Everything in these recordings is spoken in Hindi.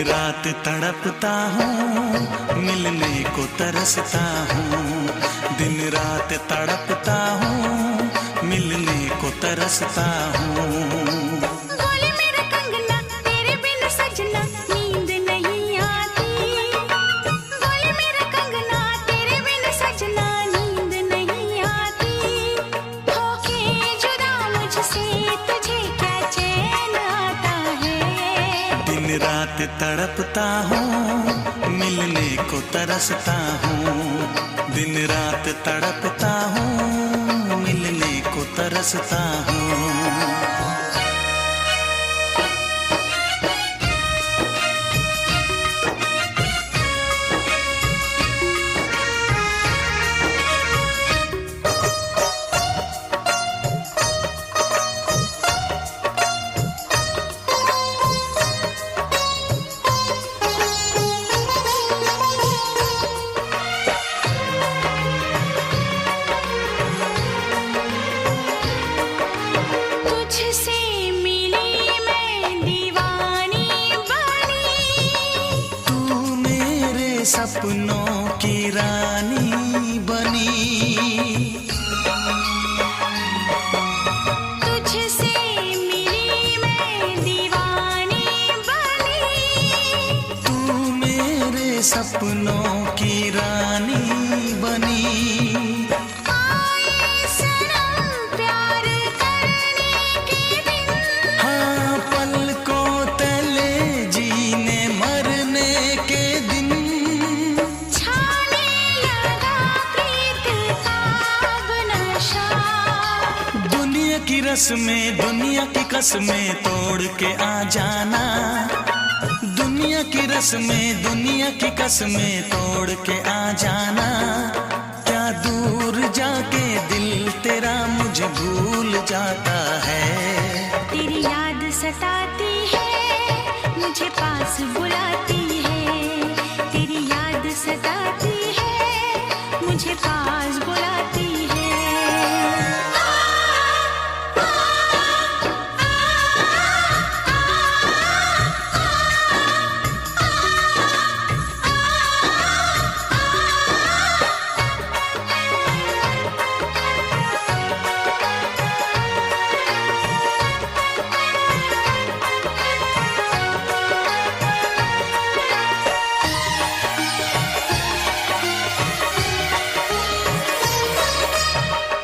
रात तड़पता हूँ, मिलने को तरसता हूँ। दिन रात तड़पता हूँ, मिलने को तरसता हूँ। बोले मेरा कंगना तेरे बिन सजना नींद नहीं आती। बोले मेरा कंगना तेरे बिन सजना नींद नहीं आती। होके जुदा मुझसे तुझे क्या चैन आता है। दिन रात तड़पता हूँ, मिलने को तरसता हूँ। दिन रात तड़पता हूँ, मिलने को तरसता हूँ। तुझसे मिली मैं दीवानी बनी। तू मेरे सपनों की रानी बनी। तुझसे मिली मैं दीवानी बनी। तू मेरे सपनों की रानी बनी। आए सनम प्यार करने के दिन। हाँ, पलकों तले जीने मरने के दिन। छाने लगा प्रीत का अब नशा। दुनिया की रस्में, दुनिया की कसमें तोड़ के आ जाना। दुनिया की रस्में, दुनिया की कसमें तोड़ के आ जाना। क्या दूर जाके दिल तेरा मुझे भूल जाता है। तेरी याद सताती है, मुझे पास बुलाती है। तेरी याद सताती है, मुझे पास बुलाती है।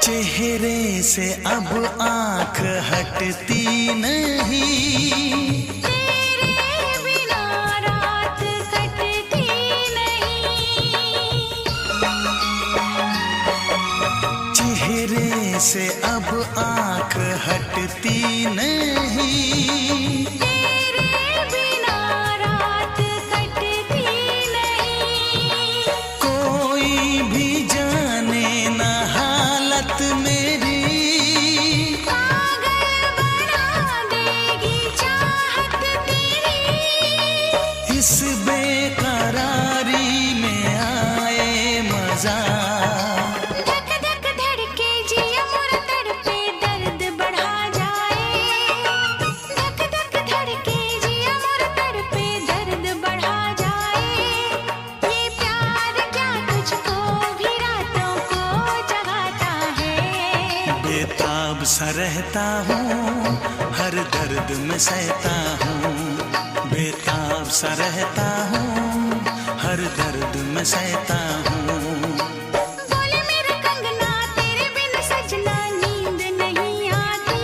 चेहरे से अब आंख हटती नहीं। तेरे बिना रात कटती नहीं। चेहरे से अब आंख हटती नहीं। तेरे बिना रात कटती नहीं। कोई भी जाने ना हालत मेरी। पागल बना देगी चाहत तेरी। इस बेकरारी में आए मजा। धक धक धड़के जिया मोर तड़पे दर्द बढ़ा जाए। धक धक धड़के जिया मोर तड़पे दर्द बढ़ा जाए। ये प्यार क्या तुझको भी रातों को जगाता है। बेताब सा रहता हूँ, हर दर्द में सहता हूँ। बेताब सा रहता हूँ, हर दर्द में सहता हूँ। बोले मेरा कंगना तेरे बिन सजना नींद नहीं आती।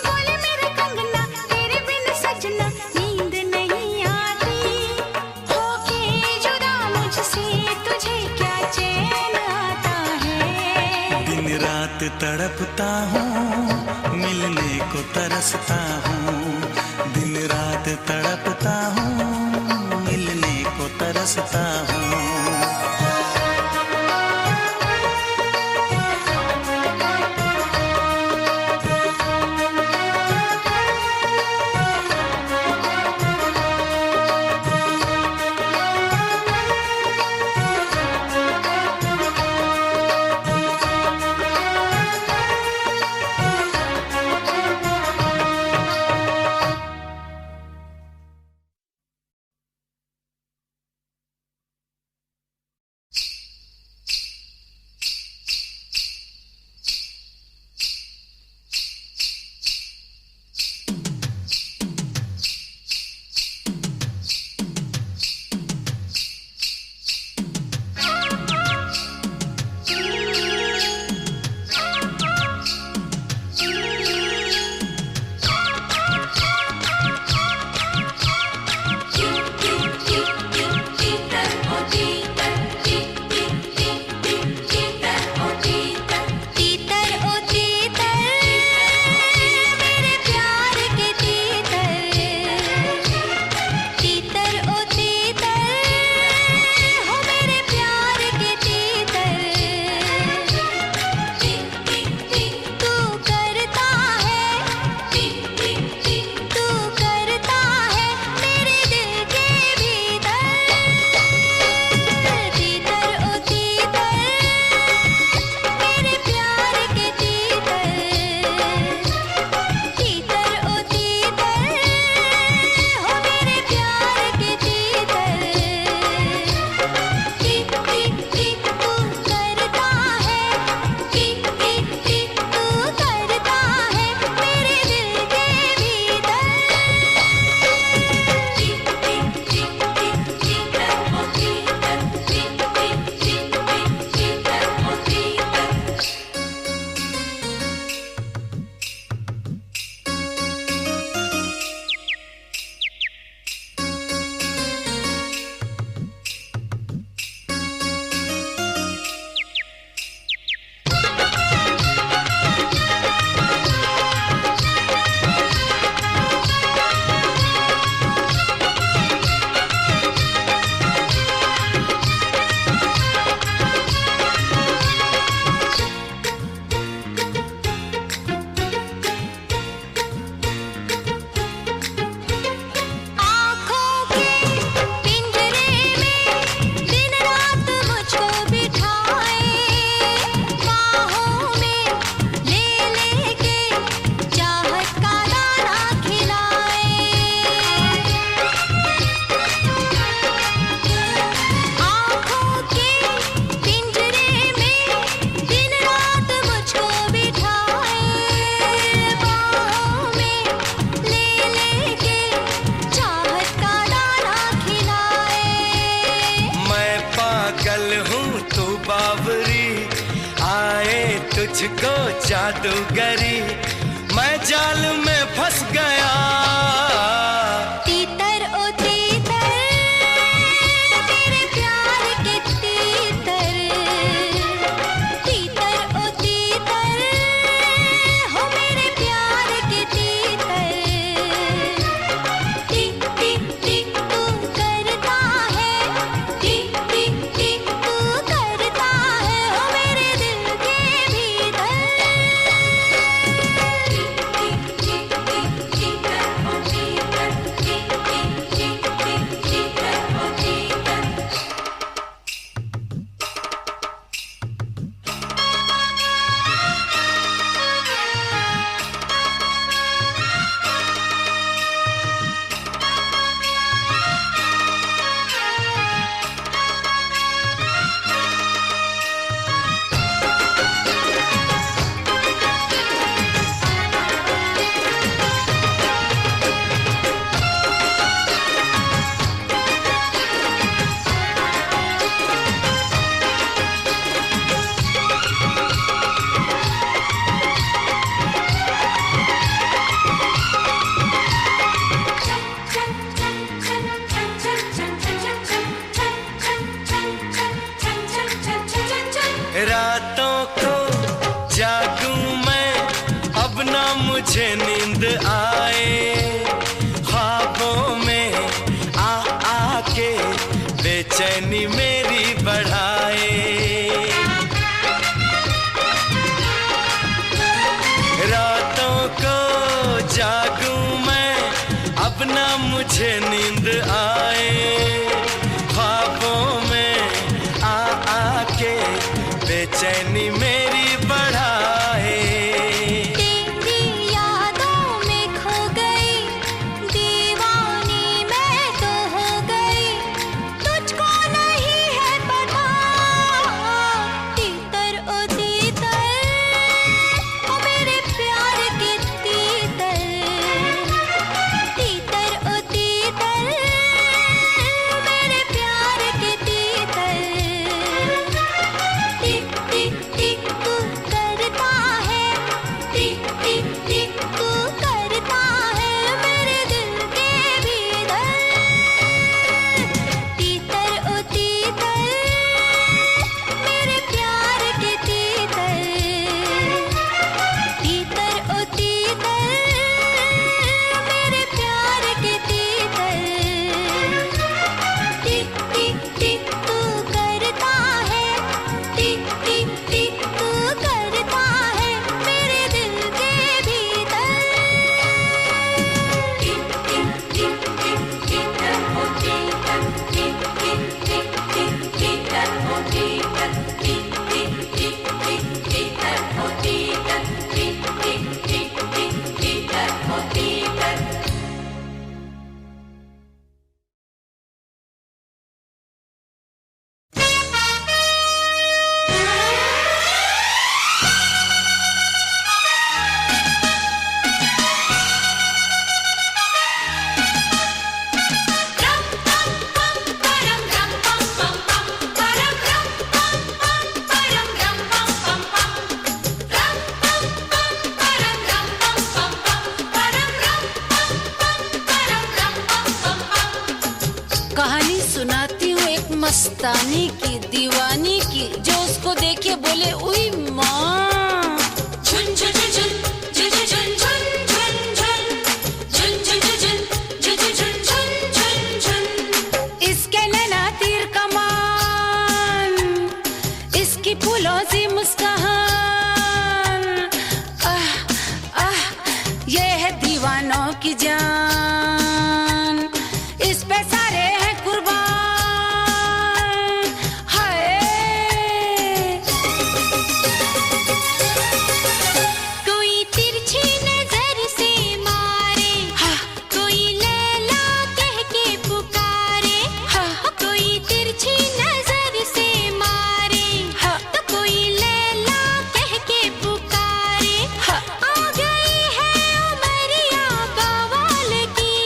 बोले मेरा कंगना तेरे बिन सजना नींद नहीं आती। होके जुदा मुझसे तुझे क्या चैन आता है। दिन रात तड़पता हूँ, मिलने को तरसता हूँ। दिन रात तड़पता हूँ, मिलने को तरसता हूँ। मुझको जादूगरी, मैं जाल में फंस गया। तीतर ओ तीतर तेरे प्यार के तीतर, तीतर ओ तीतर हो मेरे प्यार के तीतर। टिक टिक टिक तू करता है, टिक टिक टिक तू करता है हो मेरे दिल के भीतर। टिक टिक टिक टीकर ओ टीकर, टिक टिक टिक टिक टीकर ओ टीकर। रातों को जागूं मैं, अब ना मुझे नींद आए। ख्वाबों में आ आके बेचैनी मेरी बढ़ाए। रातों को जागूं मैं, अब ना मुझे नींद आए। ख्वाबों में आ आके बेचैनी मेरी बढ़ाए। तेरी यादों में खो गई, दीवानी मैं तो हो गई, तुझको नहीं है पता। तीतर ओ तीतर ओ मेरे प्यार के तीतर, तीतर ओ तीतर मेरे प्यार के तीतर। टिक टिक टिक तू करता है, टिक टिक टिक तू करता है मेरे दिल के भीतर। तीतर ओ तीतर मेरे प्यार के तीतर, तीतर ओ तीतर मेरे प्यार के तीतर। टिक टिक टिक तू करता है, टिक टिक टिक तू करता है मेरे दिल के भीतर। टिक टिक टिक टिक टीकर ओ टीकर, टिक टिक टिक टिक टीकर ओ टीकर, टिक टिक टिक टिक टीकर ओ टीकर, टिक टिक टिक टिक टीकर ओ टीकर। कहानी सुनाती हूँ एक मस्तानी की, दीवानी की, जो उसको देखे बोले उई माँ। झुन झुन झुन झुन झुन झुन झुन झुन झुन झुन झुन झुन झुन झुन झुन। इसके नैना तीर कमान, इसकी फूलों सी मुस्कान, आह आह ये है दीवानों की जान, इस पे सारे हैं कुर्बान। हाय कोई तिरछी नजर से मारे, कोई लैला कह के पुकारे। कोई तिरछी नजर से मारे, तो कोई लैला कह के पुकारे। आ गई है उमरिया बवाल की,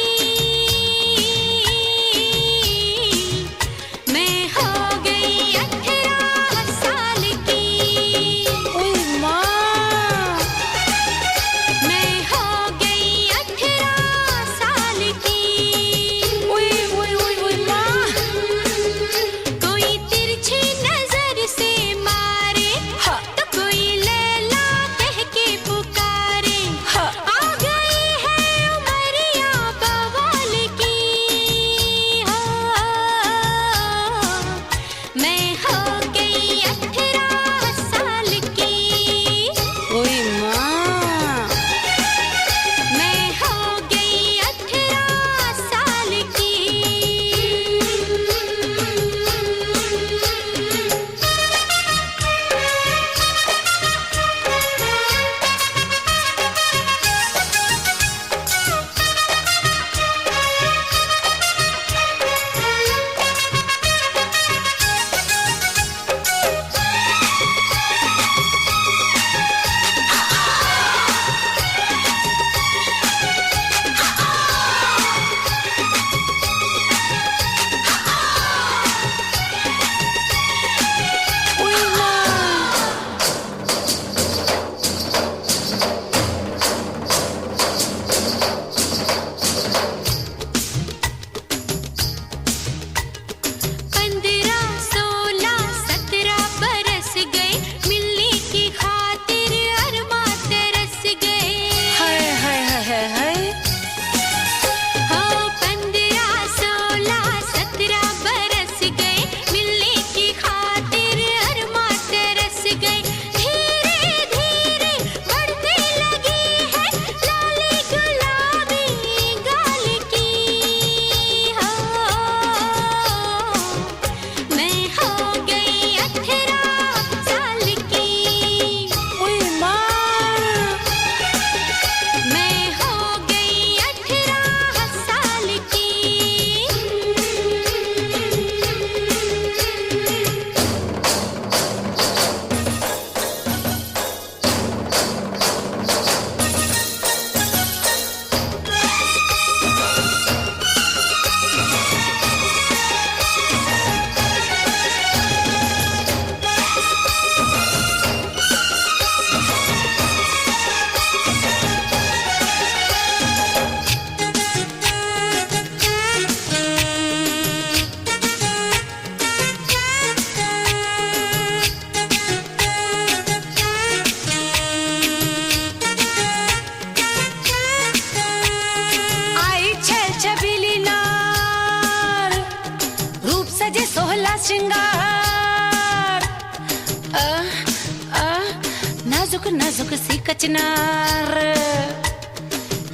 नाजुक नाजुक सी कचनार,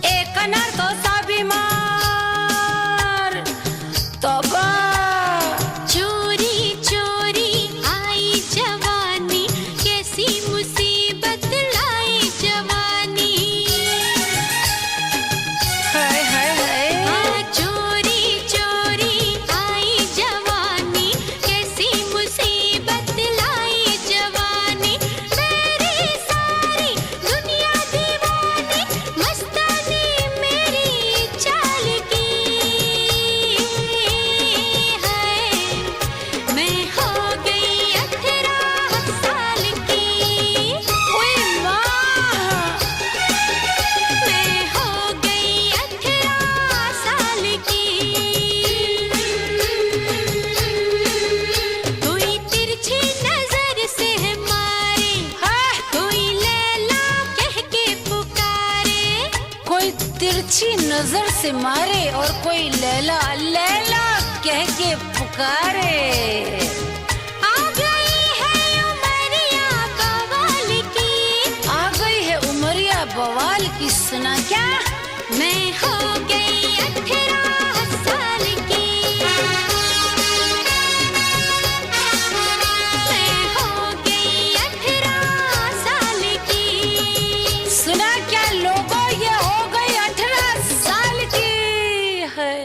एक अनार तो सा बीमार। तौबा चोरी चोरी आई जवानी, कैसी मुसीबत लाई जवानी। हाय हाय हाय। चोरी चोरी आई जवानी, कैसी मुसीबत लाई जवानी। मेरी सारी दुनिया दीवानी, मस्तानी मेरी चाल की है। मैं हो गई 18 साल की। ओए माँ, मैं हो गई 18 साल की। कोई तिरछी नजर से है मारे, कोई लैला कह के पुकारे। कोई तिरछी नजर से मारे और कोई लैला लैला कह के पुकारे। आ गई है उमरिया बवाल की, आ गई है उमरिया बवाल की, सुना क्या? मैं हो गई 18 साल की। मैं हो गई 18 साल की। सुना क्या लोगों, ये हो गई 18 साल की है।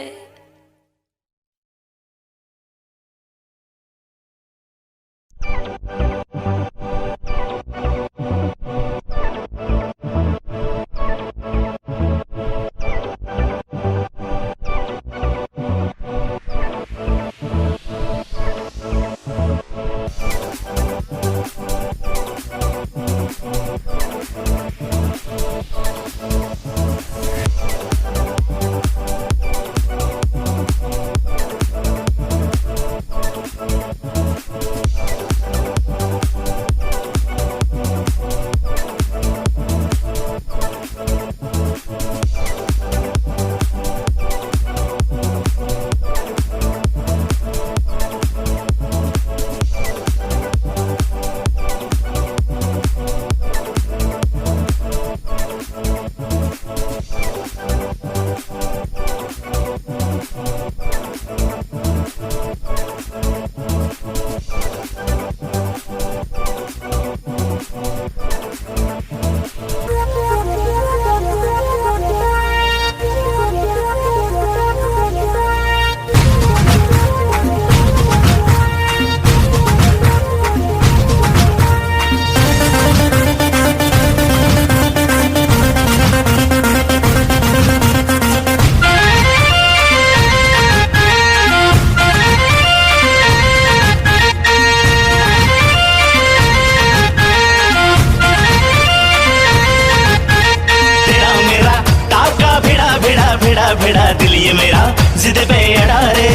भिड़ा दिल ये मेरा जिद पे अड़ा रे।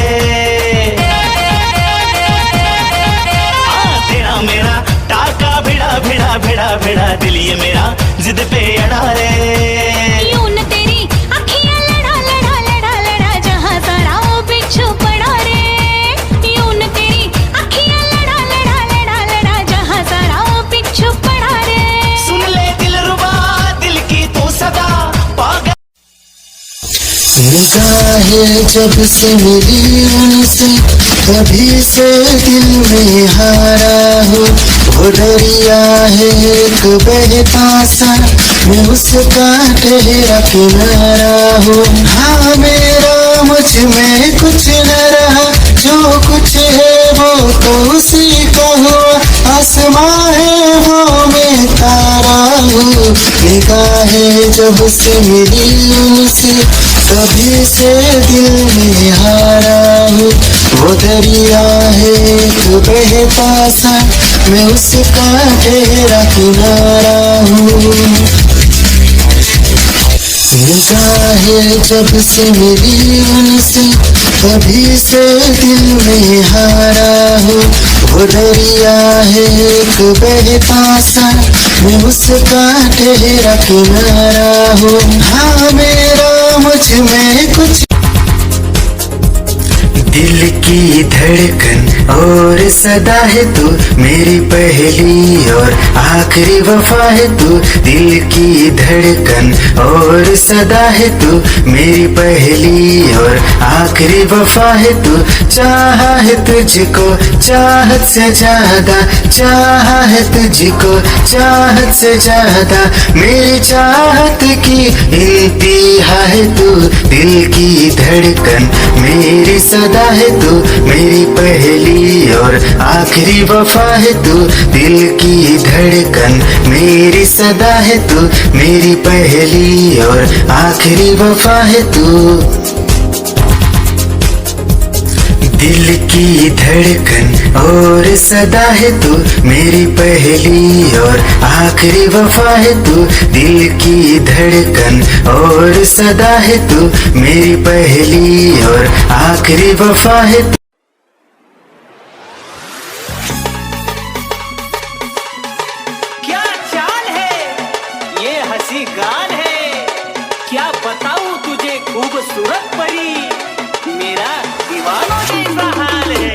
तेरा मेरा टाका भिड़ा दिल ये मेरा जिद पे अड़ा रे। यूं न तेरी अखियां लड़ा जहां सारा वो बिच्छू पड़ा रे। यूं न तेरी अखियां लड़ा जहां सारा वो बिच्छू पड़ा रे। सुन ले दिलरुबा दिल की तू सदा पागल। निगाहें जब से मिली उनसे कभी से दिल में हारा हो। वो दरिया है एक बहता सा, मैं उसका ठहरा किनारा हो। हाँ मेरा मुझ में कुछ न रहा, जो कुछ है वो तो उसी का हुआ। आसमां है वो मैं तारा हूँ। निगाहें जब से मिली उनसे कभी से दिल में हारा हूँ। वो दरिया है एक बहता सा, मैं उसका ठहरा किनारा हूँ। निगाहें जब से मिली उनसे कभी से दिल में हारा हूँ। वो दरिया है एक बहता सा, मैं उसका ठहरा किनारा हूँ। हाँ मेरा मुझ में कुछ दिल की धड़कन और सदा है तू मेरी पहली और आखिरी वफा है तू। दिल की धड़कन और सदा है तू मेरी पहली और आखिरी वफा है तू। चाहा है तुझको चाहत से ज्यादा, चाहा है तुझको चाहत से ज्यादा, मेरी चाहत की इंतहा है तू। दिल की धड़कन मेरी सदा है तू मेरी पहली और आखिरी वफा है तू। दिल की धड़कन मेरी सदा है तू मेरी पहली और आखिरी वफा है तू। दिल की धड़कन और सदा है तू मेरी पहली और आखिरी वफा है तू। दिल की धड़कन और सदा है तू मेरी पहली और आखिरी वफा है तू। क्या चाल है ये हंसी गाल है, क्या बताऊं तुझे खूबसूरत परी, मेरा दीवानों जैसा हाल है।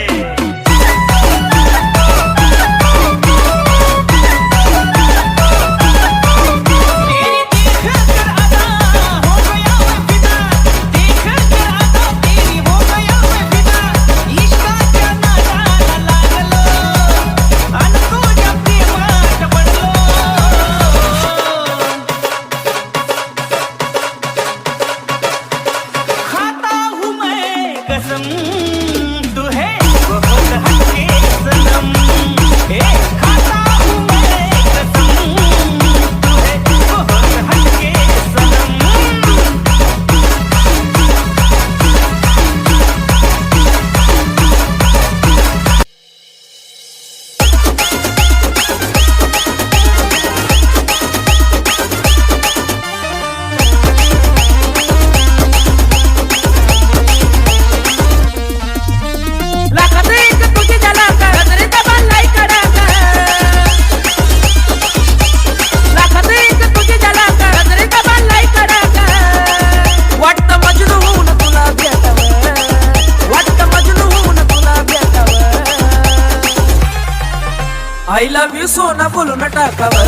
I love you सोना बोलून टाकावं,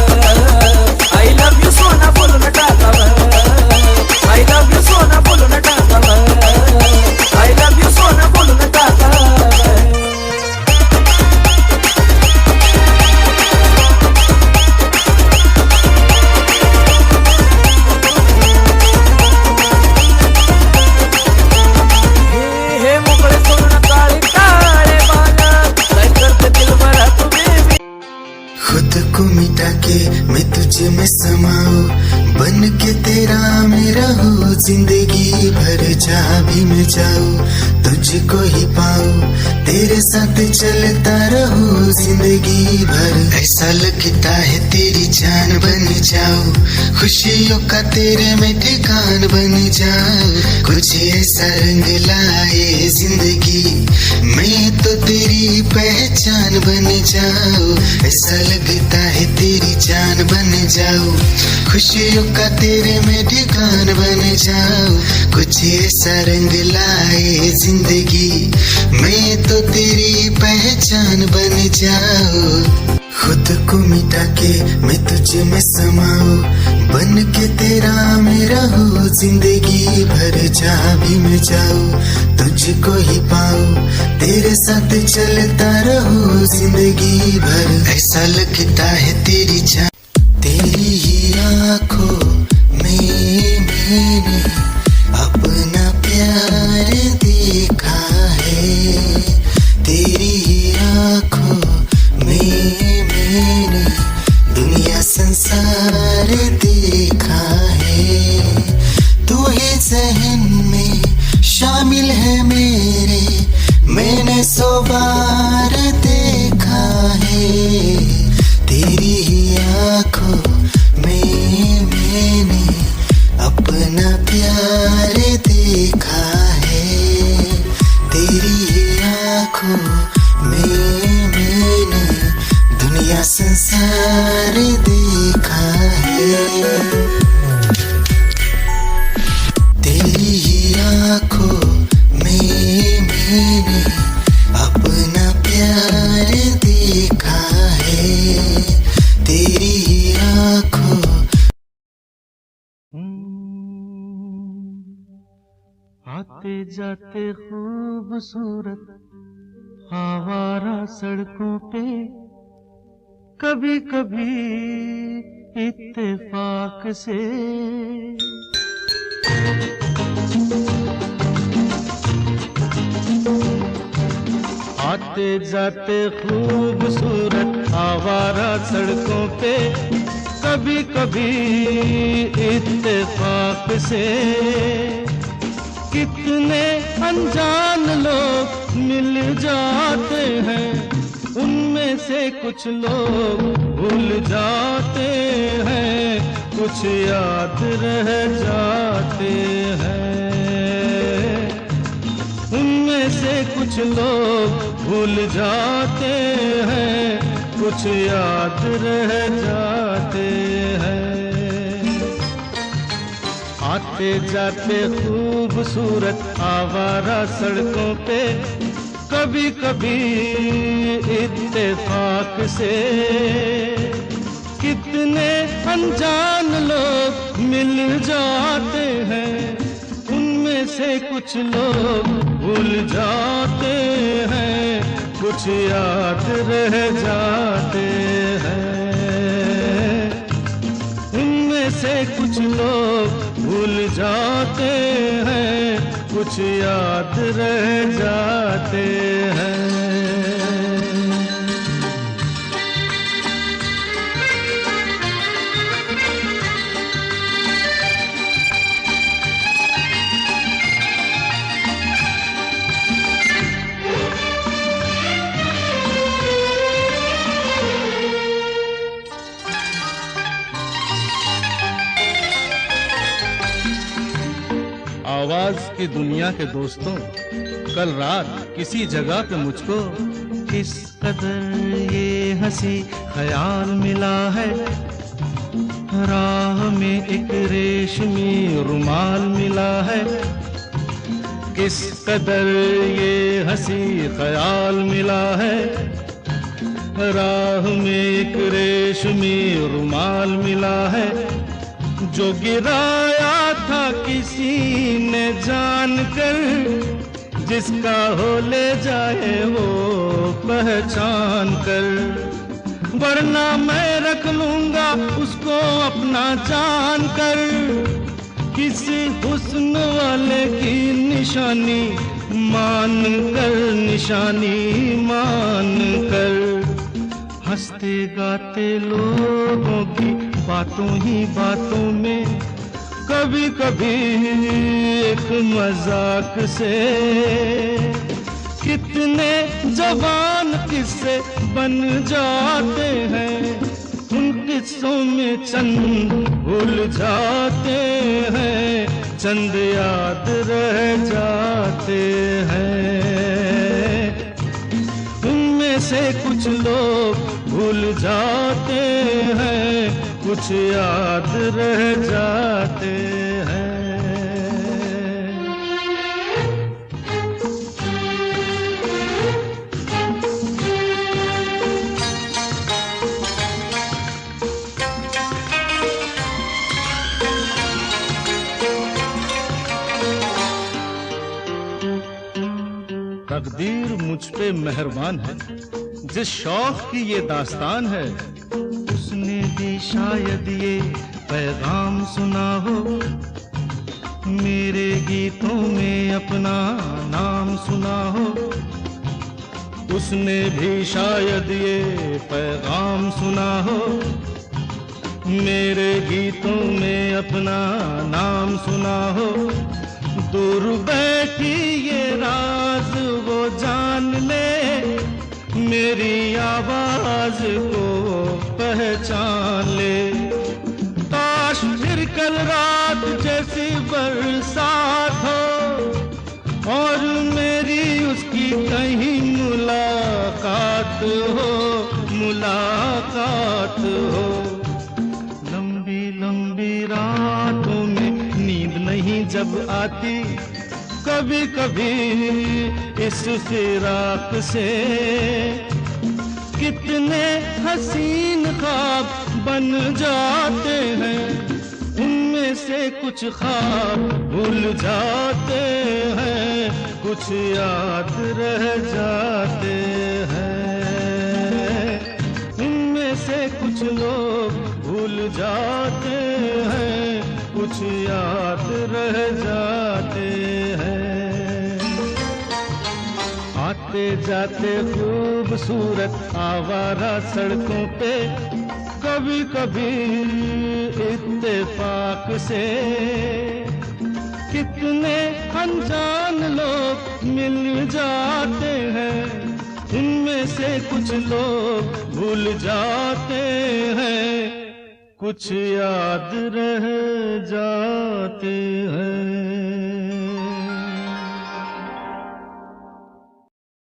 I love you सोना बोलून टाकावं, I love you सोना बोलून टाकावं, I love you सोना बोलून टाकावं। हे मोकळे सोडून काळे काळे बाला, काय करते दिल भरा तू बेबी। खुद को मिटा के मैं तुझे में समाऊं, बन के तेरा मैं रहूं जिंदगी भर। जहाँ भी मैं जाऊं तुझको ही पाऊं, तेरे साथ चलता रहूं जिंदगी भर। ऐसा लगता है तेरी जान बन जाऊं, खुशियों का तेरे में ठिकान बन जाऊं। कुछ ऐसा रंग लाए जिंदगी, मैं तो तेरी पहचान बन जाऊं। ऐसा लगता है तेरी जान बन जाऊं, खुशियों का तेरे में ठिकान बन जाऊं। कुछ ऐसा रंग लाए जिंदगी, मैं तो तेरी पहचान बन जाऊं। खुद को मिटा के मैं तुझे में समाऊं, बन के तेरा मैं रहूं जिंदगी भर। जहाँ भी मैं जाऊं तुझको ही पाऊं, तेरे साथ चलता रहूं जिंदगी भर। ऐसा लगता है तेरी जान, तेरी ही आंखों में मैंने अपना प्यार देखा है। तेरी ही आंखों में मैंने दुनिया संसार देखा है। तू ही ज़हन में शामिल है मेरे, मैंने 100 बार देखा है। तेरी ही आंखों में मैंने अपना प्यार देखा है। तेरी ही आंखों में मैंने दुनिया संसार देखा है। तेरी ही आंखों में मैंने आते जाते खूबसूरत आवारा सड़कों पे कभी कभी इत्तेफाक से आते जाते खूबसूरत आवारा सड़कों पे कभी कभी इत्तेफाक से कितने अनजान लोग मिल जाते हैं, उनमें से कुछ लोग भूल जाते हैं, कुछ याद रह जाते हैं। उनमें से कुछ लोग भूल जाते हैं, कुछ याद रह जाते हैं। आते जाते खूबसूरत आवारा सड़कों पे कभी कभी इत्तेफाक से कितने अनजान लोग मिल जाते हैं, उनमें से कुछ लोग भूल जाते हैं, कुछ याद रह जाते हैं। उनमें से कुछ लोग भूल जाते हैं, कुछ याद रह जाते हैं। आवाज की दुनिया के दोस्तों, कल रात किसी जगह पे मुझको किस कदर ये हंसी ख्याल मिला है, राह में एक रेशमी रुमाल मिला है। किस कदर ये हंसी ख्याल मिला है, राह में एक रेशमी रुमाल मिला है। जो गिराया था किसी ने जानकर, जिसका हो ले जाए वो पहचान कर, वरना मैं रख लूंगा उसको अपना जान कर। किसी हुस्न वाले की निशानी मान कर, निशानी मान कर। हंसते गाते लोगों की बातों ही बातों में कभी कभी एक मजाक से कितने जवान किस्से बन जाते हैं, उन किस्सों में चंद भूल जाते हैं, चंद याद रह जाते हैं। उनमें से कुछ लोग भूल जाते हैं, कुछ याद रह जाते हैं। तकदीर मुझ पे मेहरबान है, जिस शौक की ये दास्तान है, उसने भी शायद ये पैगाम सुना हो। मेरे गीतों में अपना नाम सुना हो, उसने भी शायद ये पैगाम सुना हो। मेरे गीतों में अपना नाम सुना हो। दूर बैठी ये राज वो जान ले, मेरी आवाज को पहचान ले। काश फिर कल रात जैसी बरसात हो और मेरी उसकी कहीं मुलाकात हो, मुलाकात हो। लंबी लंबी रातों में नींद नहीं जब आती, कभी कभी इस फिराक से कितने हसीन ख्वाब बन जाते हैं, उनमें से कुछ ख्वाब भूल जाते कुछ याद रह जाते हैं, उनमें से कुछ लोग भूल जाते हैं, कुछ याद रह जाते हैं। आते जाते खूबसूरत आवारा सड़कों पे कभी कभी इत्तेफाक से कितने अनजान लोग मिल जाते हैं, उनमें से कुछ लोग भूल जाते हैं, कुछ याद रह जाते हैं।